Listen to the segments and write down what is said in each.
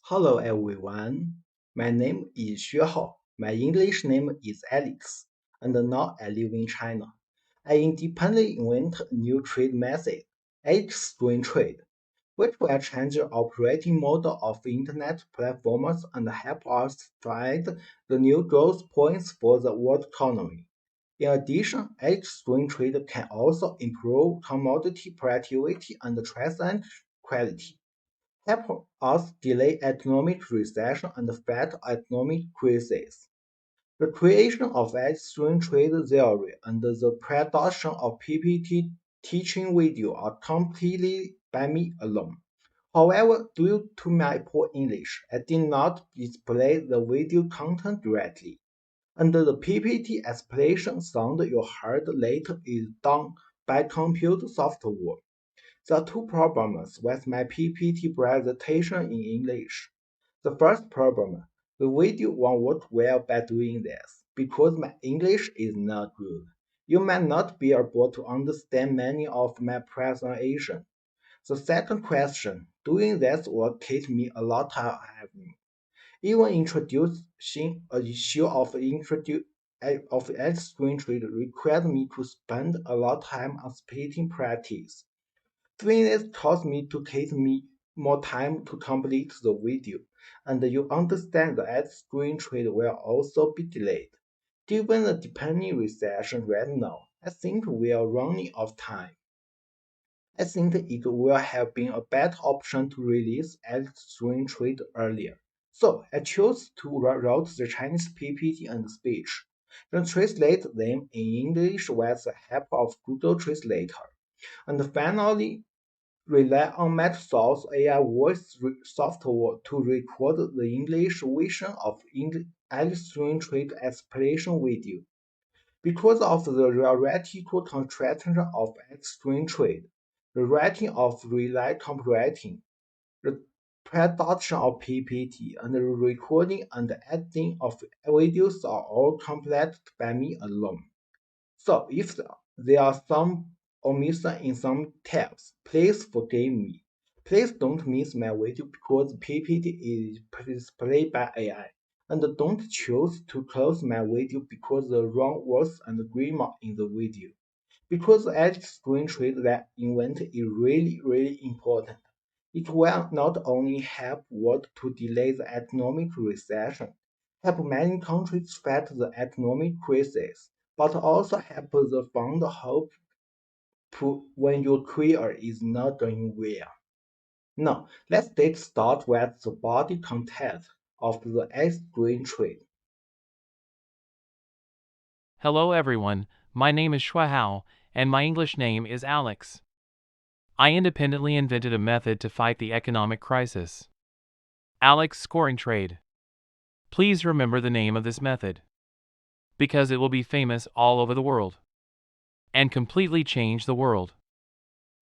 Hello everyone, my name is Xue Hao. My English name is Alex, and now I live in China. I independently invented a new trade method, exchange trade, which will change the operating model of internet platforms and help us find the new growth points for the world economy. In addition, exchange trade can also improve commodity productivity and transaction quality help us delay economic recession and fight economic crises. The creation of exchange trade theory and the production of PPT teaching video are completely by me alone. However, due to my poor English, I did not display the video content directly, and the PPT explanation sound you heard later is done by computer software. There are two problems with my PPT presentation in English. The first problem, the video won't work well by doing this because my English is not good. You might not be able to understand many of my presentation. The second question, doing this will take me a lot of time. Even introducing a issue of extreme trade requires me to spend a lot of time on speaking practice. Doing this caused me to take me more time to complete the video, and you understand the ad screen trade will also be delayed. Given the depending recession right now, I think we are running out of time. I think it will have been a better option to release ad screen trade earlier. So I chose to write the Chinese PPT and speech, then translate them in English with the help of Google Translator, and finally rely on Microsoft's AI voice software to record the English version of Alice Trade explanation video. Because of the theoretical construction of extreme trade, the writing of relay copywriting, the production of PPT, and the recording and editing of videos are all completed by me alone. So if there are some omissions in some tabs, please forgive me. Please don't miss my video because PPT is displayed by AI. And don't choose to close my video because the wrong words and grammar in the video. Because edge screen trade that invent is really important. It will not only help world to delay the economic recession, help many countries fight the economic crisis, but also help the fund hope when your career is not doing well. Now, let's take start with the body content of the screen trade. Hello everyone, my name is Xue Hao, and my English name is Alex. I independently invented a method to fight the economic crisis. Alex scoring trade. Please remember the name of this method, because it will be famous all over the world and completely change the world.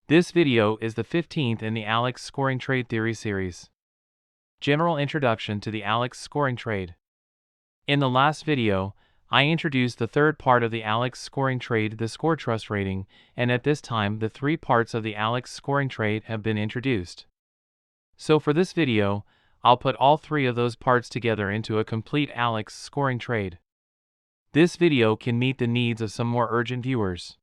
This video is the 15th in the Alex scoring trade theory series. General introduction to the Alex scoring trade. In the last video, I introduced the third part of the Alex scoring trade, the score trust rating, and at this time the three parts of the Alex scoring trade have been introduced. So for this video, I'll put all three of those parts together into a complete Alex scoring trade. This video can meet the needs of some more urgent viewers.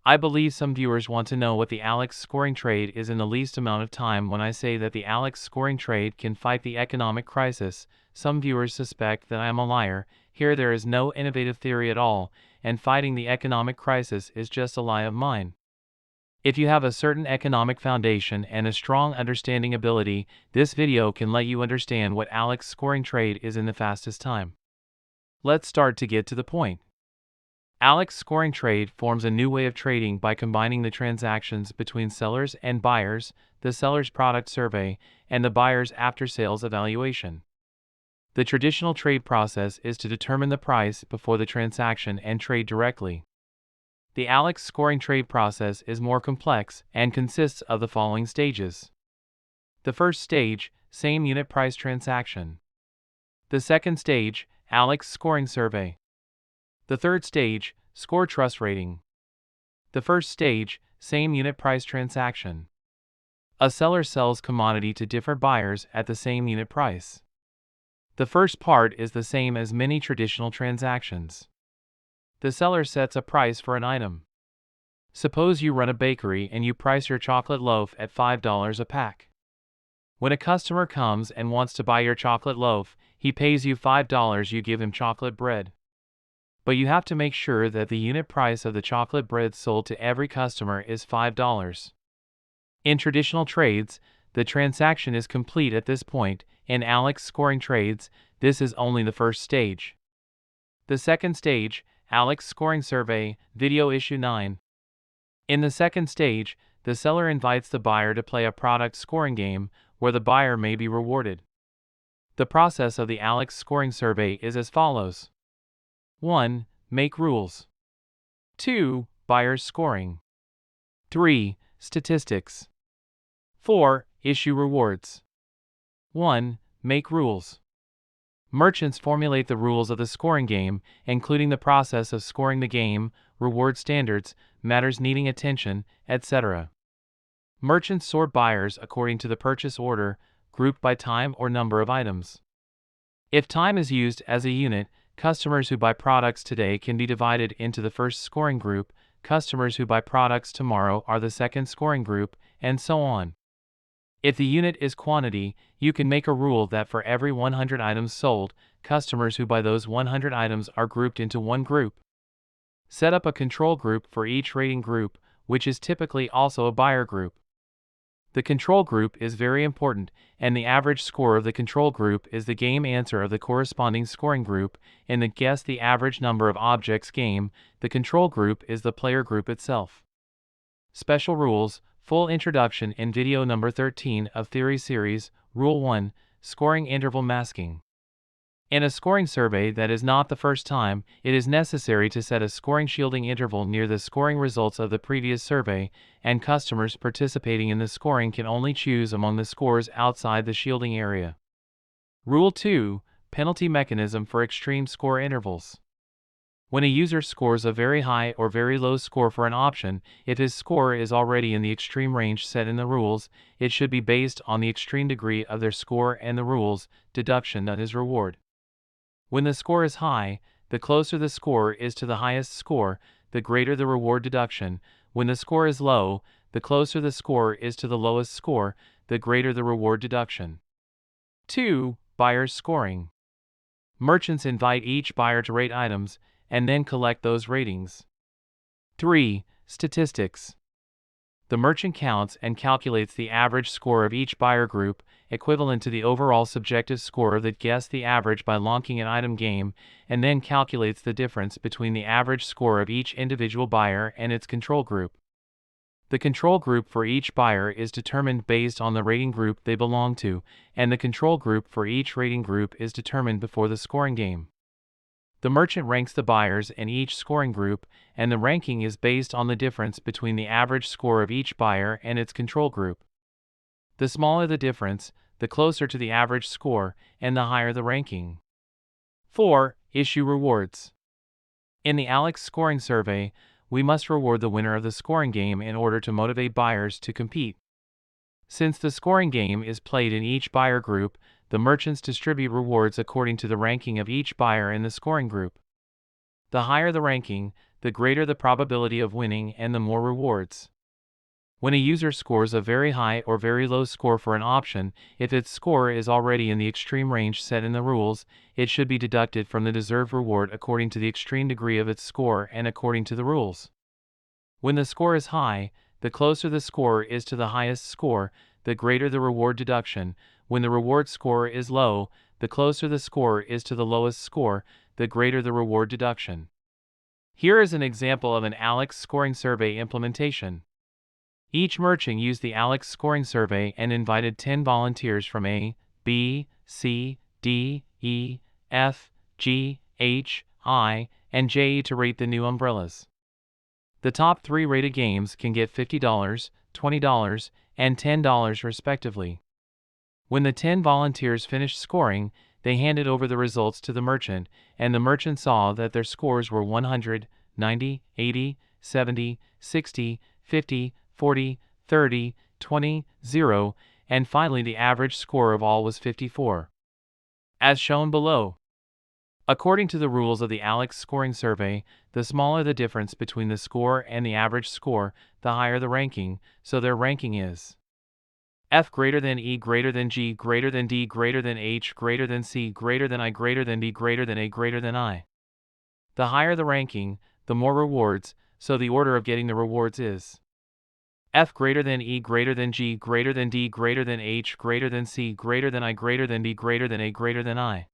I believe some viewers want to know what the Alex scoring trade is in the least amount of time. When I say that the Alex scoring trade can fight the economic crisis, some viewers suspect that I am a liar. Here there is no innovative theory at all, and fighting the economic crisis is just a lie of mine. If you have a certain economic foundation and a strong understanding ability, this video can let you understand what Alex scoring trade is in the fastest time. Let's start to get to the point. Alex scoring trade forms a new way of trading by combining the transactions between sellers and buyers, the seller's product survey, and the buyer's after-sales evaluation. The traditional trade process is to determine the price before the transaction and trade directly. The Alex scoring trade process is more complex and consists of the following stages. The first stage, same unit price transaction. The second stage, Alex scoring survey. The third stage, score trust rating. The first stage, same unit price transaction. A seller sells commodity to different buyers at the same unit price. The first part is the same as many traditional transactions. The seller sets a price for an item. Suppose you run a bakery and you price your chocolate loaf at $5 a pack. When a customer comes and wants to buy your chocolate loaf, he pays you $5, you give him chocolate bread. But you have to make sure that the unit price of the chocolate bread sold to every customer is $5. In traditional trades, the transaction is complete at this point. In Alex scoring trades, this is only the first stage. The second stage, Alex scoring survey, video issue 9. In the second stage, the seller invites the buyer to play a product scoring game where the buyer may be rewarded. The process of the Alex scoring survey is as follows. 1. Make rules. 2. Buyers scoring. 3. Statistics. 4. Issue rewards. 1. Make rules. Merchants formulate the rules of the scoring game, including the process of scoring the game, reward standards, matters needing attention, etc. Merchants sort buyers according to the purchase order, grouped by time or number of items. If time is used as a unit, customers who buy products today can be divided into the first scoring group, customers who buy products tomorrow are the second scoring group, and so on. If the unit is quantity, you can make a rule that for every 100 items sold, customers who buy those 100 items are grouped into one group. Set up a control group for each rating group, which is typically also a buyer group. The control group is very important, and the average score of the control group is the game answer of the corresponding scoring group. In the guess the average number of objects game, the control group is the player group itself. Special rules. Full introduction in video number 13 of Theory Series. Rule 1. Scoring interval masking. In a scoring survey that is not the first time, it is necessary to set a scoring shielding interval near the scoring results of the previous survey, and customers participating in the scoring can only choose among the scores outside the shielding area. Rule 2. Penalty mechanism for extreme score intervals. When a user scores a very high or very low score for an option, if his score is already in the extreme range set in the rules, it should be based on the extreme degree of their score and the rules, deduction of his reward. When the score is high, the closer the score is to the highest score, the greater the reward deduction. When the score is low, the closer the score is to the lowest score, the greater the reward deduction. 2. Buyers scoring. Merchants invite each buyer to rate items, and then collect those ratings. 3. Statistics. The merchant counts and calculates the average score of each buyer group, equivalent to the overall subjective score that guessed the average by lonking an item game, and then calculates the difference between the average score of each individual buyer and its control group. The control group for each buyer is determined based on the rating group they belong to, and the control group for each rating group is determined before the scoring game. The merchant ranks the buyers in each scoring group, and the ranking is based on the difference between the average score of each buyer and its control group. The smaller the difference, the closer to the average score, and the higher the ranking. 4. Issue rewards. In the Alex scoring survey, we must reward the winner of the scoring game in order to motivate buyers to compete. Since the scoring game is played in each buyer group, the merchants distribute rewards according to the ranking of each buyer in the scoring group. The higher the ranking, the greater the probability of winning and the more rewards. When a user scores a very high or very low score for an option, if its score is already in the extreme range set in the rules, it should be deducted from the deserved reward according to the extreme degree of its score and according to the rules. When the score is high, the closer the score is to the highest score, the greater the reward deduction. When the reward score is low, the closer the score is to the lowest score, the greater the reward deduction. Here is an example of an Alex scoring survey implementation. Each merchant used the Alex scoring survey and invited 10 volunteers from A, B, C, D, E, F, G, H, I, and J to rate the new umbrellas. The top 3 rated games can get $50, $20, and $10 respectively. When the 10 volunteers finished scoring, they handed over the results to the merchant, and the merchant saw that their scores were 100, 90, 80, 70, 60, 50, 40, 30, 20, 0, and finally the average score of all was 54. As shown below. According to the rules of the ALEX scoring survey, the smaller the difference between the score and the average score, the higher the ranking, so their ranking is F greater than E greater than G greater than D greater than H greater than C greater than I greater than D greater than A greater than I. The higher the ranking, the more rewards, so the order of getting the rewards is F greater than E greater than G greater than D greater than H greater than C greater than I greater than D greater than A greater than I.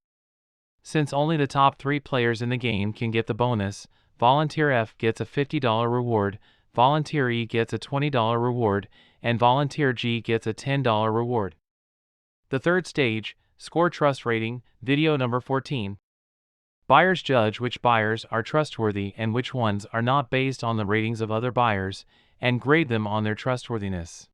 Since only the top 3 players in the game can get the bonus, Volunteer F gets a $50 reward, Volunteer E gets a $20 reward, and Volunteer G gets a $10 reward. The third stage, Score Trust Rating, video number 14. Buyers judge which buyers are trustworthy and which ones are not based on the ratings of other buyers, and grade them on their trustworthiness.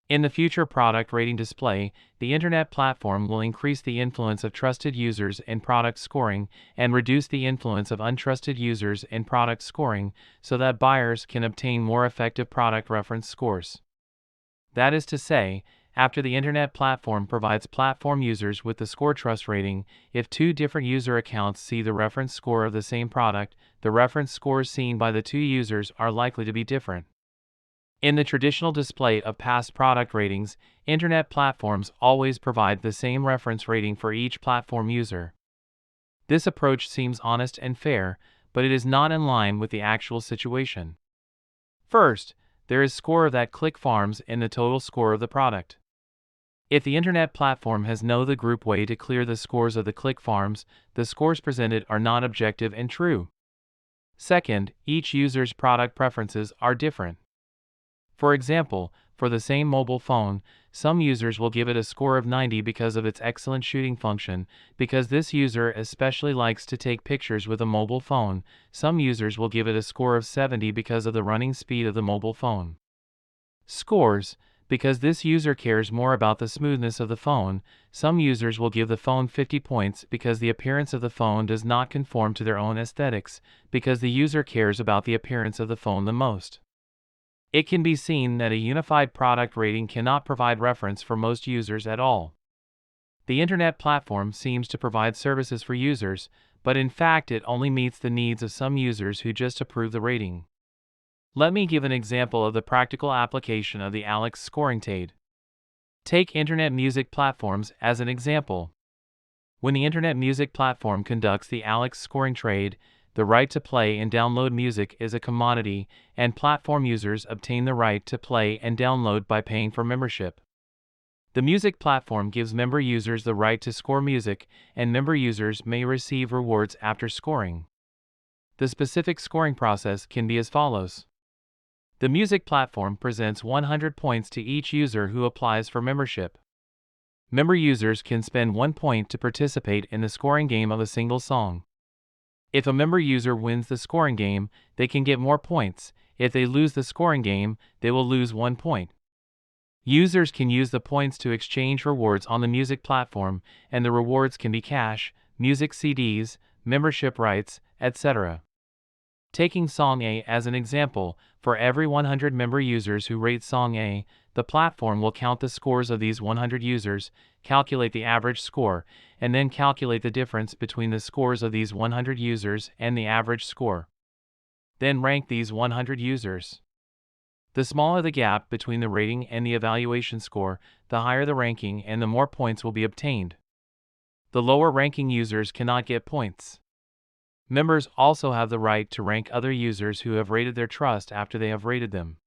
In the future product rating display, the Internet platform will increase the influence of trusted users in product scoring and reduce the influence of untrusted users in product scoring so that buyers can obtain more effective product reference scores. That is to say, after the Internet platform provides platform users with the score trust rating, if 2 different user accounts see the reference score of the same product, the reference scores seen by the 2 users are likely to be different. In the traditional display of past product ratings, Internet platforms always provide the same reference rating for each platform user. This approach seems honest and fair, but it is not in line with the actual situation. First, there is score of that click farms in the total score of the product. If the Internet platform has no the group way to clear the scores of the click farms, the scores presented are not objective and true. Second, each user's product preferences are different. For example, for the same mobile phone, some users will give it a score of 90 because of its excellent shooting function, because this user especially likes to take pictures with a mobile phone. Some users will give it a score of 70 because of the running speed of the mobile phone. Scores, because this user cares more about the smoothness of the phone. Some users will give the phone 50 points because the appearance of the phone does not conform to their own aesthetics, because the user cares about the appearance of the phone the most. It can be seen that a unified product rating cannot provide reference for most users at all. The Internet platform seems to provide services for users, but in fact it only meets the needs of some users who just approve the rating. Let me give an example of the practical application of the ALEX scoring trade. Take Internet music platforms as an example. When the Internet music platform conducts the ALEX scoring trade, the right to play and download music is a commodity, and platform users obtain the right to play and download by paying for membership. The music platform gives member users the right to score music, and member users may receive rewards after scoring. The specific scoring process can be as follows. The music platform presents 100 points to each user who applies for membership. Member users can spend 1 point to participate in the scoring game of a single song. If a member user wins the scoring game, they can get more points. If they lose the scoring game, they will lose 1 point. Users can use the points to exchange rewards on the music platform, and the rewards can be cash, music CDs, membership rights, etc. Taking Song A as an example, for every 100 member users who rate Song A, the platform will count the scores of these 100 users, calculate the average score, and then calculate the difference between the scores of these 100 users and the average score. Then rank these 100 users. The smaller the gap between the rating and the evaluation score, the higher the ranking and the more points will be obtained. The lower ranking users cannot get points. Members also have the right to rank other users who have rated their trust after they have rated them.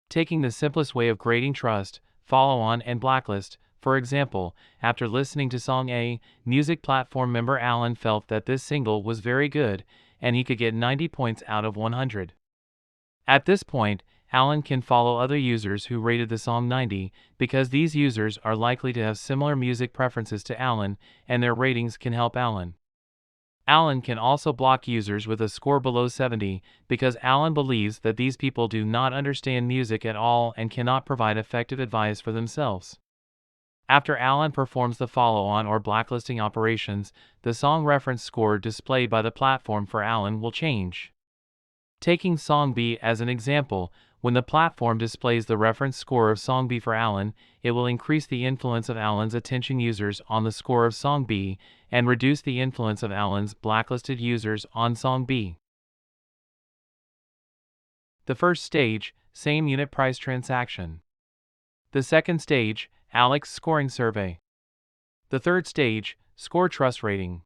Taking the simplest way of grading trust, follow-on and blacklist, for example, after listening to Song A, music platform member Alan felt that this single was very good, and he could get 90 points out of 100. At this point, Alan can follow other users who rated the song 90, because these users are likely to have similar music preferences to Alan, and their ratings can help Alan. Alan can also block users with a score below 70, because Alan believes that these people do not understand music at all and cannot provide effective advice for themselves. After Alan performs the follow-on or blacklisting operations, the song reference score displayed by the platform for Alan will change. Taking Song B as an example, When the platform displays the reference score of song B for Alan, it will increase the influence of Alan's attention users on the score of song B and reduce the influence of Alan's blacklisted users on song B. The first stage, same unit price transaction. The second stage, Alex scoring survey. The third stage, score trust rating.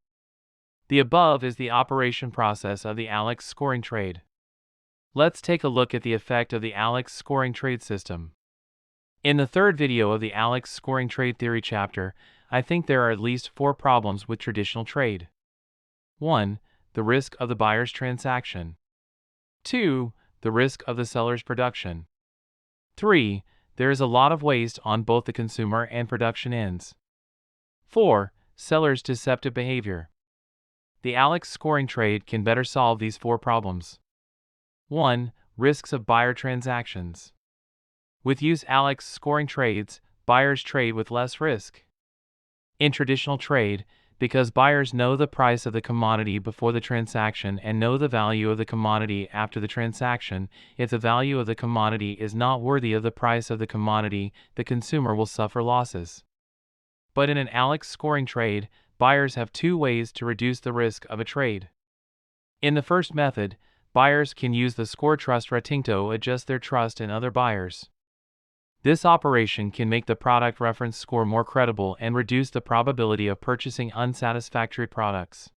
The above is the operation process of the Alex scoring trade. Let's take a look at the effect of the Alex scoring trade system. In the third video of the Alex scoring trade theory chapter, I think there are at least 4 problems with traditional trade. 1. The risk of the buyer's transaction. 2. The risk of the seller's production. 3. There is a lot of waste on both the consumer and production ends. 4. Seller's deceptive behavior. The Alex scoring trade can better solve these 4 problems. 1. Risks of buyer transactions. With use Alex scoring trades, buyers trade with less risk. In traditional trade, because buyers know the price of the commodity before the transaction and know the value of the commodity after the transaction, if the value of the commodity is not worthy of the price of the commodity, the consumer will suffer losses. But in an Alex scoring trade, buyers have 2 ways to reduce the risk of a trade. In the first method, buyers can use the score trust rating to adjust their trust in other buyers. This operation can make the product reference score more credible and reduce the probability of purchasing unsatisfactory products.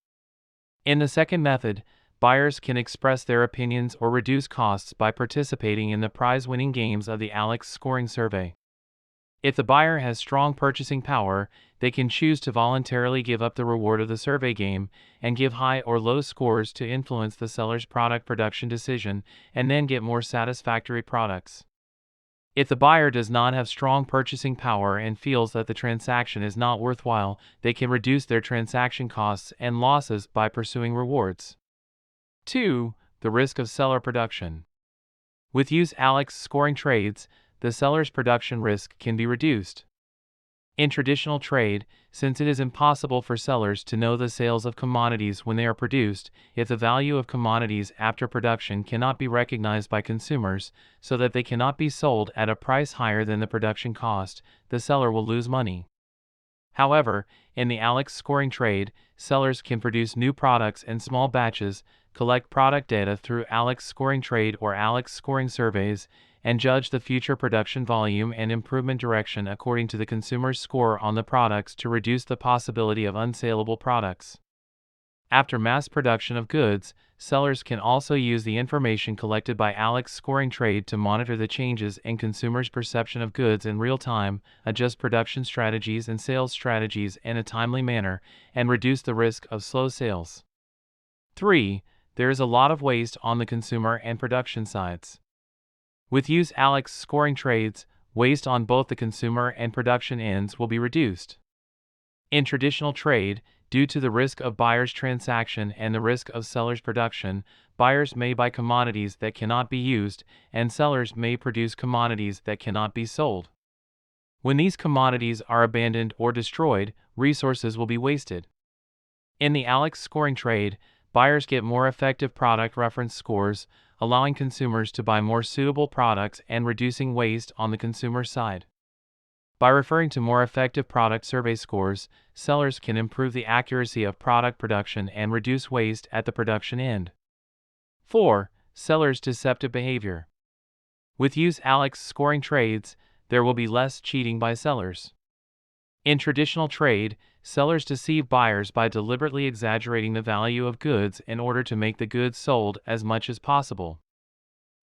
In the second method, buyers can express their opinions or reduce costs by participating in the prize-winning games of the Alex scoring survey. If the buyer has strong purchasing power, they can choose to voluntarily give up the reward of the survey game and give high or low scores to influence the seller's product production decision and then get more satisfactory products. If the buyer does not have strong purchasing power and feels that the transaction is not worthwhile, they can reduce their transaction costs and losses by pursuing rewards. 2. The risk of seller production. With use Alex scoring trades, the seller's production risk can be reduced. In traditional trade, since it is impossible for sellers to know the sales of commodities when they are produced, if the value of commodities after production cannot be recognized by consumers, so that they cannot be sold at a price higher than the production cost, the seller will lose money. However, in the Alex scoring trade, sellers can produce new products in small batches, collect product data through Alex scoring trade or Alex scoring surveys, and judge the future production volume and improvement direction according to the consumer's score on the products to reduce the possibility of unsaleable products. After mass production of goods, sellers can also use the information collected by Alex scoring trade to monitor the changes in consumers' perception of goods in real time, adjust production strategies and sales strategies in a timely manner, and reduce the risk of slow sales. 3. There is a lot of waste on the consumer and production sides. With use Alex scoring trades, waste on both the consumer and production ends will be reduced. In traditional trade, due to the risk of buyer's transaction and the risk of seller's production, buyers may buy commodities that cannot be used, and sellers may produce commodities that cannot be sold. When these commodities are abandoned or destroyed, resources will be wasted. In the Alex scoring trade, buyers get more effective product reference scores, allowing consumers to buy more suitable products and reducing waste on the consumer side. By referring to more effective product survey scores, sellers can improve the accuracy of product production and reduce waste at the production end. 4. Sellers' deceptive behavior. With use Alex scoring trades, there will be less cheating by sellers. In traditional trade, sellers deceive buyers by deliberately exaggerating the value of goods in order to make the goods sold as much as possible.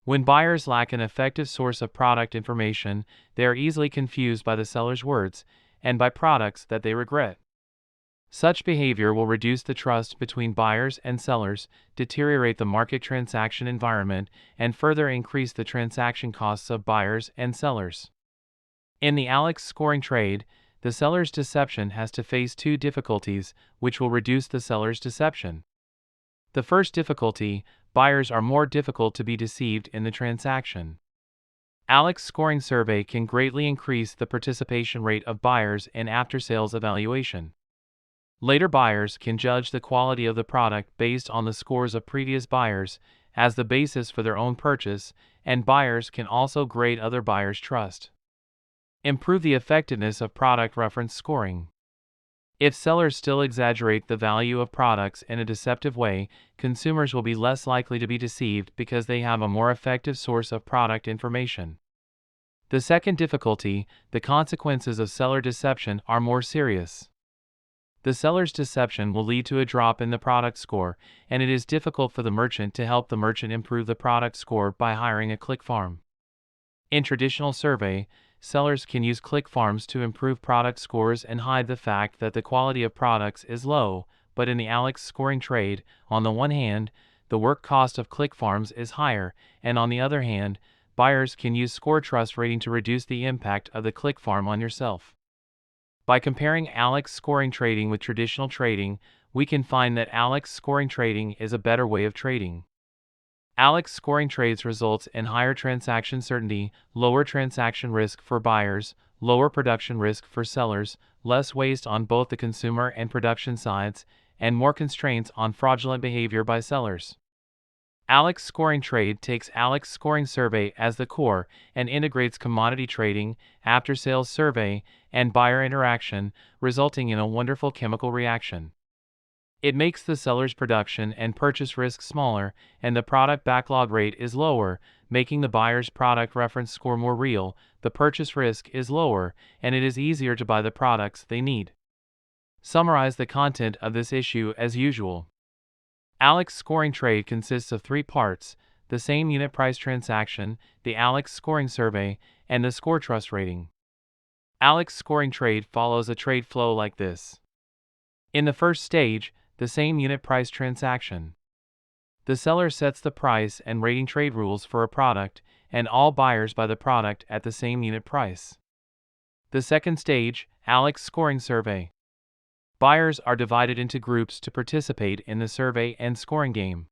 When buyers lack an effective source of product information, they are easily confused by the seller's words and by products that they regret. Such behavior will reduce the trust between buyers and sellers, deteriorate the market transaction environment, and further increase the transaction costs of buyers and sellers. In the Alex scoring trade, the seller's deception has to face 2 difficulties, which will reduce the seller's deception. The first difficulty, buyers are more difficult to be deceived in the transaction. Alex scoring survey can greatly increase the participation rate of buyers in after-sales evaluation. Later buyers can judge the quality of the product based on the scores of previous buyers, as the basis for their own purchase, and buyers can also grade other buyers' trust. Improve the effectiveness of product reference scoring. If sellers still exaggerate the value of products in a deceptive way, consumers will be less likely to be deceived because they have a more effective source of product information. The second difficulty, the consequences of seller deception are more serious. The seller's deception will lead to a drop in the product score, and it is difficult for the merchant to help the merchant improve the product score by hiring a click farm. In traditional survey, sellers can use click farms to improve product scores and hide the fact that the quality of products is low, but in the Alex scoring trade, on the one hand, the work cost of click farms is higher, and on the other hand, buyers can use score trust rating to reduce the impact of the click farm on yourself. By comparing Alex scoring trading with traditional trading, we can find that Alex scoring trading is a better way of trading. Alex scoring trades results in higher transaction certainty, lower transaction risk for buyers, lower production risk for sellers, less waste on both the consumer and production sides, and more constraints on fraudulent behavior by sellers. Alex scoring trade takes Alex scoring survey as the core and integrates commodity trading, after-sales survey, and buyer interaction, resulting in a wonderful chemical reaction. It makes the seller's production and purchase risk smaller, and the product backlog rate is lower, making the buyer's product reference score more real, the purchase risk is lower, and it is easier to buy the products they need. Summarize the content of this issue as usual. Alex scoring trade consists of three parts: the same unit price transaction, the Alex scoring survey, and the score trust rating. Alex scoring trade follows a trade flow like this. In the first stage, the same unit price transaction. The seller sets the price and rating trade rules for a product, and all buyers buy the product at the same unit price. The second stage, Alex scoring survey. Buyers are divided into groups to participate in the survey and scoring game.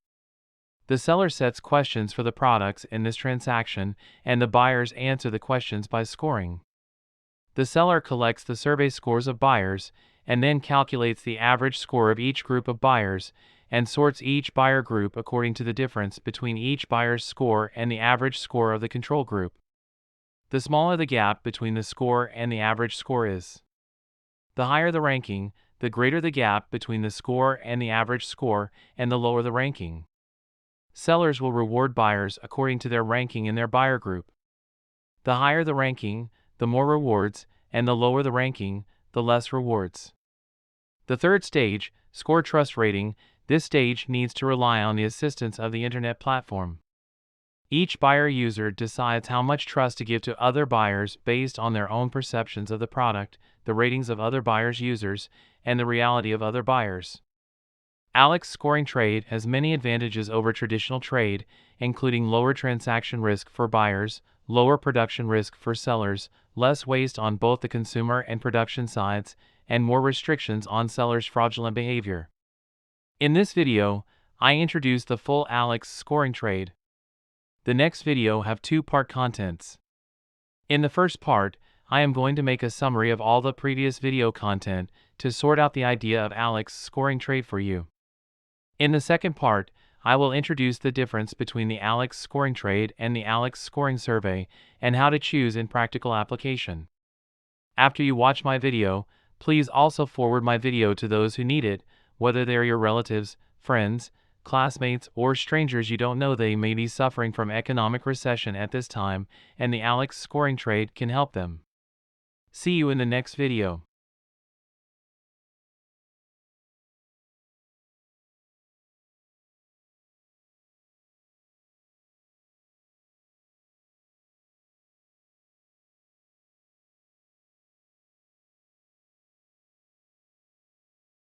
The seller sets questions for the products in this transaction, and the buyers answer the questions by scoring. The seller collects the survey scores of buyers, and then calculates the average score of each group of buyers, and sorts each buyer group according to the difference between each buyer's score and the average score of the control group. The smaller the gap between the score and the average score is. The higher the ranking, the greater the gap between the score and the average score, and the lower the ranking. Sellers will reward buyers according to their ranking in their buyer group. The higher the ranking, the more rewards, and the lower the ranking, the less rewards. The third stage, score trust rating, this stage needs to rely on the assistance of the internet platform. Each buyer user decides how much trust to give to other buyers based on their own perceptions of the product, the ratings of other buyers' users, and the reality of other buyers. Alex scoring trade has many advantages over traditional trade, including lower transaction risk for buyers, lower production risk for sellers, less waste on both the consumer and production sides, and more restrictions on sellers' fraudulent behavior. In this video, I introduced the full Alex scoring trade. The next video have two-part contents. In the first part, I am going to make a summary of all the previous video content to sort out the idea of Alex scoring trade for you. In the second part, I will introduce the difference between the Alex scoring trade and the Alex scoring survey and how to choose in practical application. After you watch my video, please also forward my video to those who need it, whether they are your relatives, friends, classmates, or strangers you don't know. They may be suffering from economic recession at this time, and the Alex scoring trade can help them. See you in the next video.